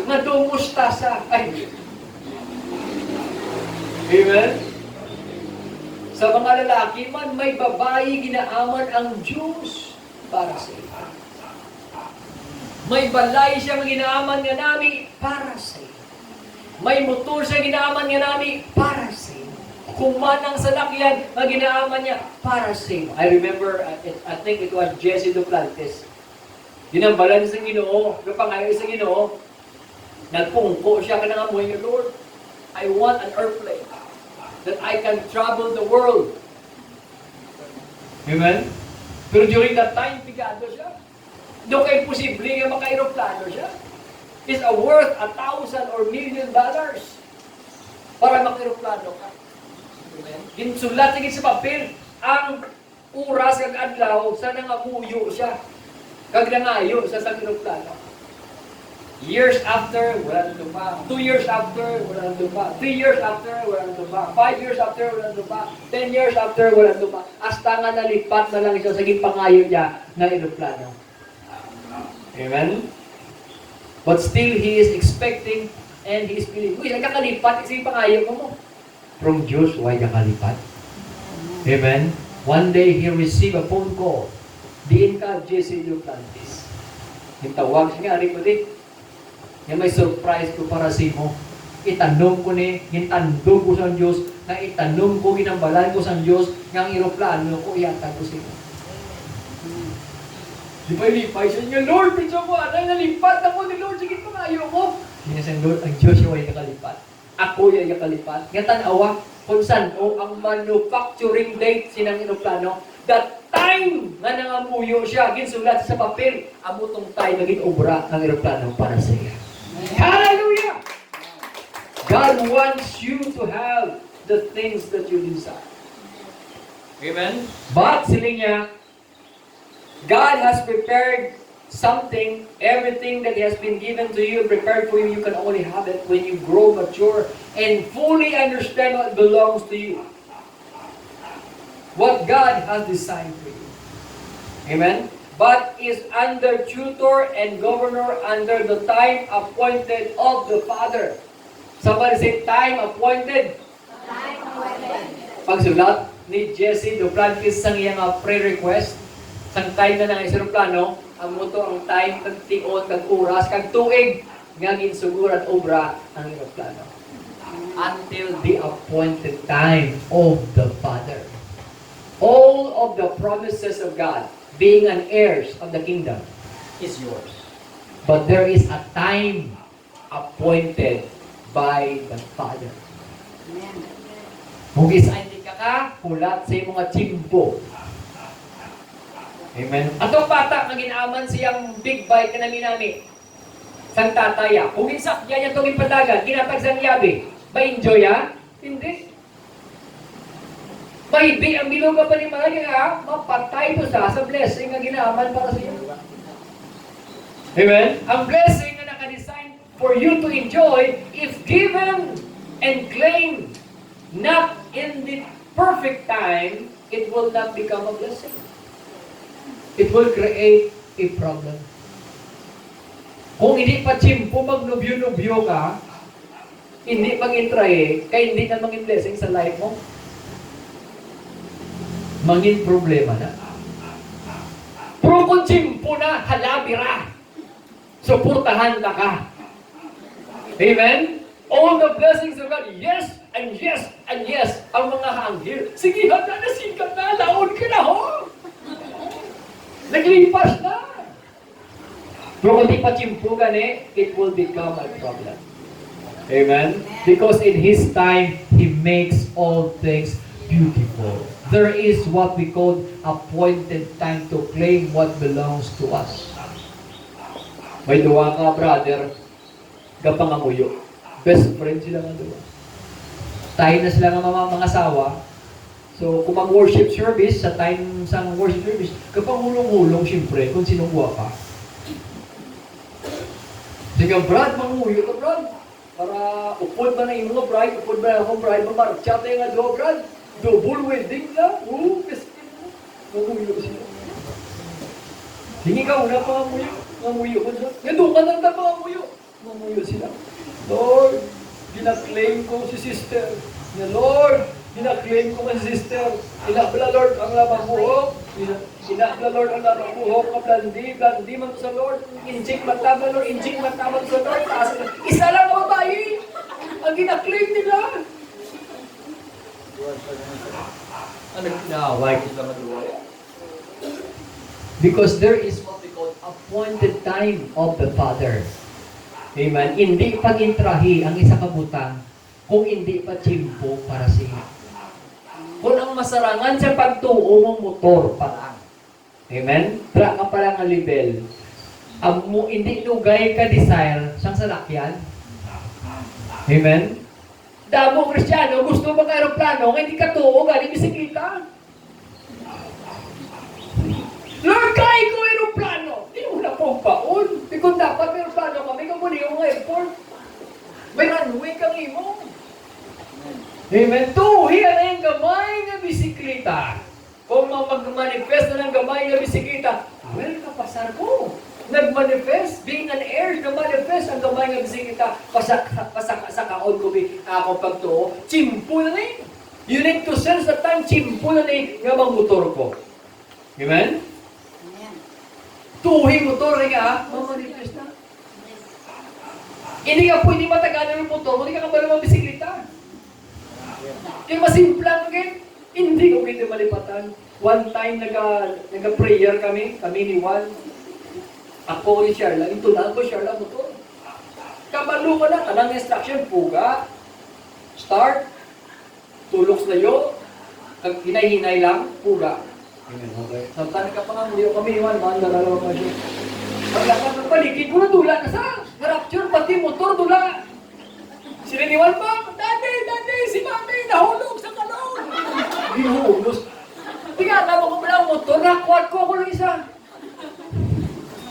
nga dumustasa. Ay. Amen? Sa mga lalaki man, may babae ginaaman ang Diyos para sa iyo. May balay siyang ginaaman nga namin para sa iyo. May motor siya ginaaman nga namin para sa iyo. Kung man ang salakyan, na ginaaman niya para sa iyo. I remember, I think it was Jesse Duplantis. Ginambalan sa Ginoo, kapangayon sa Ginoo, nagpungko siya ka na nga mo, Lord, I want an airplane that I can travel the world. Amen? Pero during that time, pigado siya. Doon kayo posible nga maka-aeroplano siya. It's worth $1,000 or $1 million para maka-aeroplano ka. Ginsulat sa papel, ang oras kag adlaw sa nangamuyo siya. Kag nangayo sa aeroplano. Years after, wala nang lupa. 2 years after, wala nang lupa. 3 years after, wala nang lupa. 5 years after, wala nang lupa. 10 years after, wala nang lupa. Hasta nga nalipat na lang siya sa pangayo niya na aeroplano. Amen? But still, he is expecting and he is feeling, uy, nagkakalipat, kasi pangayo mo. From Diyos, why nakalipat? Amen? One day, he received a phone call. Diin ka, Jesse Duplantis. Yung tawag siya nga, ko din. Yung may surprise ko para sa mo. Itanong ko ni, gintandog ko sa Diyos, na itanong ko, ginambalan ko sa Diyos, ng aeroplano ko, iatag ko sa mo. Di ba ilipay siya niya, Lord, pinsa mo, anay, nalipat ako ni Lord, sige pa nga, ayoko. Sinasan, Lord, ang Diyos yung ay nakalipat. Ako yung nakalipat. Ngatan awa, kung saan o ang manufacturing date sinang aeroplano, that time nga nangamuyo siya, ginsulat sa papel, amutong tayo naging obra ng aeroplano para sa iya. Hallelujah! God wants you to have the things that you desire. Amen? But, siling niya, God has prepared something, everything that has been given to you, prepared for you, you can only have it when you grow mature and fully understand what belongs to you. What God has designed for you. Amen? But is under tutor and governor under the time appointed of the Father. Somebody say, time appointed Pagsulat ni Jesse Duplantis sang iyang prayer request, sang time na ng plano, ang moto ang time, kag tion, kag oras, kag tuig, nga ginsugur at obra ang plano. Until the appointed time of the Father. All of the promises of God, being an heirs of the kingdom, is yours. But there is a time appointed by the Father. Kung isa hindi ka hulat sa mga chimpo. Amen. Atong bata nga ginaaman siyang big bike na namin. Sang tataya. Kung isa yan itong ipadagan, ginatag sang yabi. Ma-enjoy ha? Hindi. Maybe ang biluga pa ni Maria, mapatay to sa blessing nga ginaaman para sa iyo. Amen? Ang blessing na naka-design for you to enjoy, if given and claimed not in the perfect time, it will not become a blessing. It will create a problem. Kung hindi pa chimpo, magnubyo-nubyo ka, hindi mag-intrahe, kaya hindi na maging blessing sa life mo, maging problema na. Pero kung chimpo na, halabira, suportahan na ka. Amen? All the blessings of God, yes, and yes, and yes, ang mga hanggil. Sige, handa na, sikat na, laon ka na, ho! Naglipas na. Pero kung di pa chimpo gani, it will become a problem. Amen? Because in His time, He makes all things beautiful. There is what we call appointed time to claim what belongs to us. May duwa ka, brother, gapangamuyo. Best friend sila nga duwa. Tayo na sila nga mga asawa. So, kung mag-worship service, sa time sa worship service, kapangulong-hulong, siyempre, kung sinong guwapa. Sige, Brad, manguyo ka, Brad. Para upod ba na yung mga bride, upod ba na akong bride, mamarchat na yung nga do, Brad. Double wedding na. Kaskin mo. Manguyo ko sila. Sige ka, una pa manguyo. Manguyo ko sila. Ngayon ka lang na manguyo. Manguyo sila. Lord, gina-claim ko si sister. Lord, gina-claim ko si sister. Inabla, Lord, ang labang buhok. Inabla, Lord, ang labang buhok. Blandi man sa Lord. Injik matama, Lord. Injik matama sa Lord. Isa lang ang babae. Ang gina-claim nila. Ano ginaway kita maduwa? Because there is what we call appointed time of the Father. Amen? Hindi pag-intrahi ang isa kabutang kung hindi pa chimpo para siya. Kung ang masarangan sa pagtuo mong motor pa lang. Amen? Tra ka pa lang ang level. Hindi lugay ka desire sang salakyan. Amen? Damo Kristiyano, gusto mag-aeroplano, hindi ka tuo, galing bisikleta. Lord, kaya ko aeroplano. Hindi mo na pong paon. Di kung dapat aeroplano kami, kamuli yung airport. May runway kang imo. Amen. Tuhi na yung gamay na bisikleta. Kung mag-manifest na ng gamay na bisikleta, well, kapasar ko. Nag-manifest, being an heir, nag-manifest ang gamay ng bisikleta, sa kaon ko ako pagtuo, chimpo na ni. You need to sense the time, chimpo na ni nga bang motor ko. Amen? Amen. Tuhi motor nga, mamanifest na. Hindi ka pwede matagalan ng motor, hindi ka kabalo ng bisikleta. Kaya masimplang again, hindi ko kita malipatan. One time, nag-prayer kami ni Juan. Ako ni Sherla, ito na ako Sherla motor. Kabalo ko na, kanang instruction, puga, start, tuloks na yun, hinay-hinay lang, puga. Okay. Samtang ka pa nga, hindi kami iwan, mga nalalawa ka siya. Paglakad ng paligid ko na dula na sa rapture, pati motor dula. Sininiwan pa, dati, si mami, nahulog sa kalong. Ginuhulog. Tingnan, naman ko pala ang motor, nakuhat ko lang isa.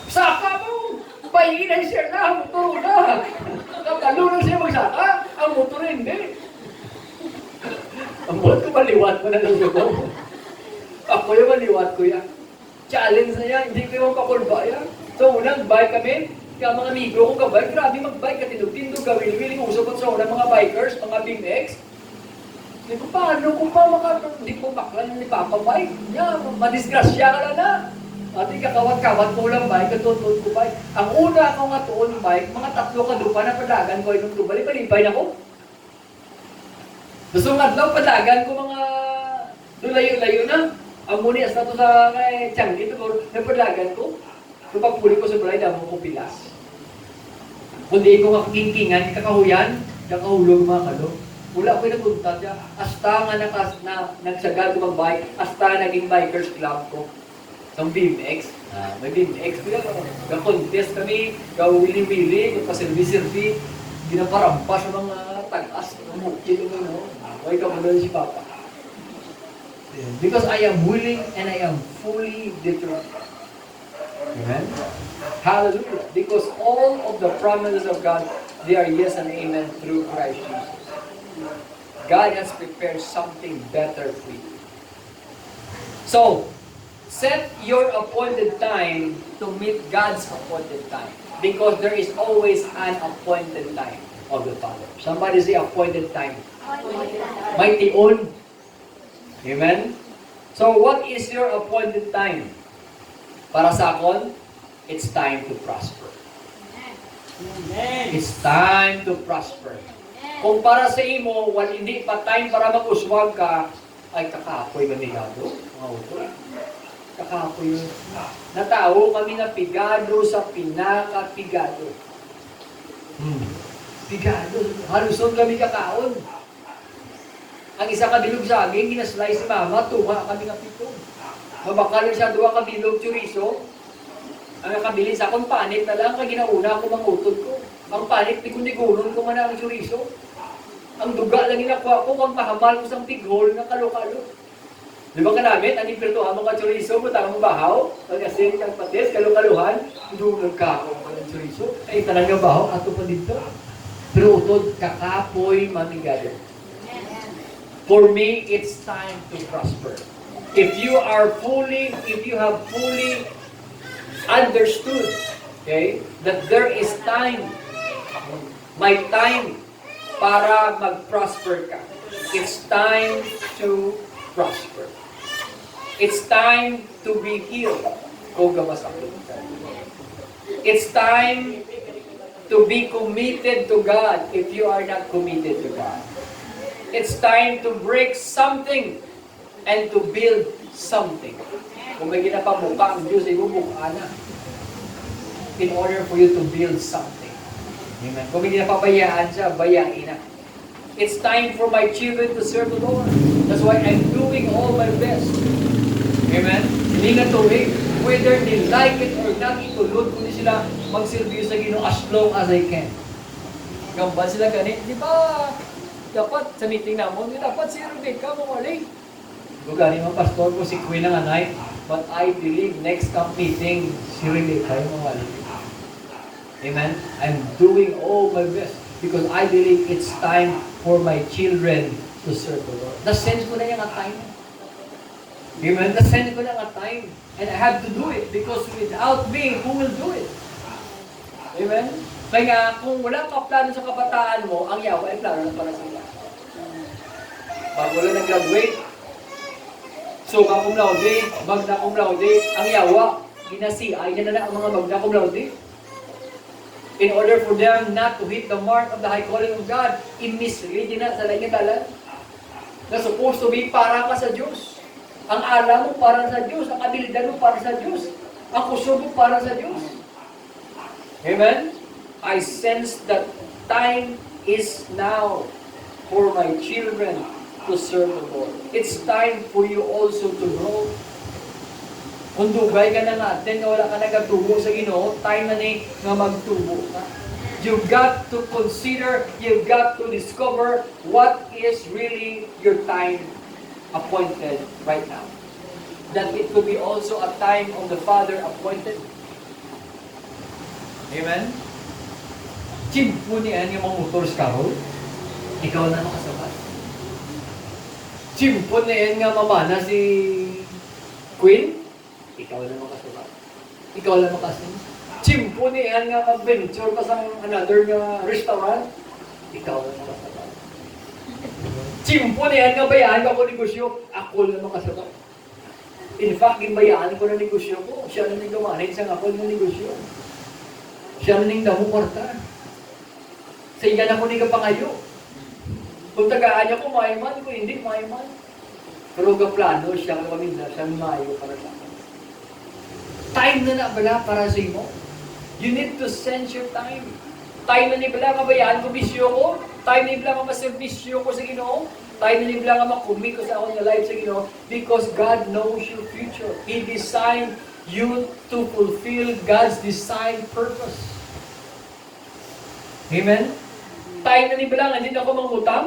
Saka mo! Pahinginan siya na, motor na! Kapalo na siya magsaka, ang motor hindi. Ang buhat ko maliwat mo na ng lugo. Ako yung maliwat ko yan. Challenge na yan, hindi ko yung kakulba yan. So unang bike kami, kaya mga amigo kong kabike, grabe mag-bike, katindog-tindog, gawin-wiling, usap at sa unang mga bikers, mga BMX. Di ba paano kung pa di po bakla ni Papa Mike? Madisgrasya ka na. Ati kakawat-kawat ko lang bike, katutun ko bike. Ang una ako nga tuon bike, mga 3 kadupa na padagan ko inong tubali, palipay na ko. Gusto nga daw padagan ko mga layo-layo na. Ang muni as na to sa Tianggi, napadagan ko. Kung pagpuli ko sa balay, damo ko pilas. Kundi ko kakingkingan, kakahuyan, kakahulog mga kalo. Wala ko'y nagunta dyan. Hasta nga nagsagad ko mag-bike, hasta naging bikers club ko. Sa BMX, may BMX ko yan. Ga-contest kami, ga-wili-wili, ga-pasilbi-silbi, ginaparampa sa mga tagas, mga mukil, Huwag ka mo si Papa. Because I am willing and I am fully determined. Amen? Hallelujah. Because all of the promises of God, they are yes and amen through Christ Jesus. God has prepared something better for you. So, set your appointed time to meet God's appointed time. Because there is always an appointed time of the Father. Somebody say appointed time. Mighty on. Amen? So, what is your appointed time? Para sa akon, it's time to prosper. It's time to prosper. Kung para sa imo, hindi pa time para mag-uswag ka, ay kakapoy manigado. Mga utol. Kakapoy yun. Natao kami na pigado sa pinakapigado. Pigado. Haluson kami kakaon. Ang isa kabilog sa akin, ginaslice si mama, tunga kami na pitong. Mabakal siya, 2 kabilog chorizo. Ang nakabili sa akong panit na lang, kaya ginauna ako mangutod ko. Ang panit, di ko nigunon ko man ang chorizo. Ang duga lang inakuha ko, kung pahamal ko sa pighol na kalo-kalo. Di ba ka namin, ang impirtuhan mo ka chorizo, butang mo bahaw, pag-asin kang patis, kalo-kaluhan, dunag ka ako ka ng chorizo. Ay, talaga bahaw, ato pa dito. Pero utod, kakapoy mamigado. For me, it's time to prosper. If you have fully understood, okay, that there is time, may time para mag-prosper ka. It's time to prosper. It's time to be healed. It's time to be committed to God if you are not committed to God. It's time to break something and to build something. Kung may ginapabuka ang Diyos, ibubuka na. In order for you to build something. Amen. Kung may ginapabayaan siya, bayain na. It's time for my children to serve the Lord. That's why I'm doing all my best. Amen. Hindi na tuwing, whether they like it or not, itulod ko sila magsilbiyo sa Ginoo as long as I can. Gamba sila ganit. Di ba, dapat sa meeting namin, dapat si Rebecca mawali. Gugani mo, pastor ko si Queen ang anay, but I believe next camp meeting, si Rebecca yung mawali. Amen? I'm doing all my best because I believe it's time for my children to serve the Lord. Na-sense ko na yung time. Amen? Na-sense ko na yung time. And I have to do it because without me, who will do it? Amen? Kaya kung wala ka plano sa kabataan mo, ang yawa ay plano na para sa iyo. Pag wala nag-graduate, so cum laude, magna cum laude, ang yawa, ginasiay niya na ang mga magna cum laude. In order for them not to hit the mark of the high calling of God, i-mislead na sa langit dalan. Na supposed to be para ka sa Diyos. Ang alam mo para sa Diyos, ang abilidad mo para sa Diyos, ang kusog mo para sa Diyos. Amen? I sense that time is now for my children to serve the Lord. It's time for you also to grow. Kung dugay ka na natin, wala ka nagatubo sa Ginoo, time na ni nga magtubo ka. You've got to consider, you've got to discover what is really your time appointed right now. That it could be also a time of the Father appointed. Amen? Chimpo niyan yung mga motors karo, ikaw na makasabat. Chimpo niyan nga mamana si Queen, ikaw na makasabat. Ikaw na makasabat. Chimpo niyan nga mag-venture ka sa another nga restaurant, ikaw na makasabat. Simpo na yan nga bayaan ko negosyo. Ako naman kasama. In fact, ginbayaan ko na negosyo ko. Siya na ning gumanit sa ako na negosyo. Siya na ning damo kwarta. Sa iya na ko ni kapangayo. Kung tagaan niya ko, maiman. Kung hindi, maiman. Pero plano siya ang paminda, siya mayo para sa akin. Time na bala para sa imo. You need to sense your time. Time na ni bala mabayaan ko bisyo ko. Time na ni bala maservisyo ko sa Ginoo. Time na ni bala makumit ko sa akong life sa Ginoo. Because God knows your future. He designed you to fulfill God's design purpose. Amen? Time na ni bala, hindi na ako mangutang.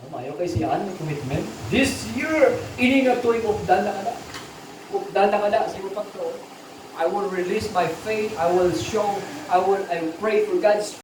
Mayo kay siyan ng commitment. This year, ini nga tuwing updan na kada. Updan na kada sa iyong pagtuon. I will release my faith. I will pray for God's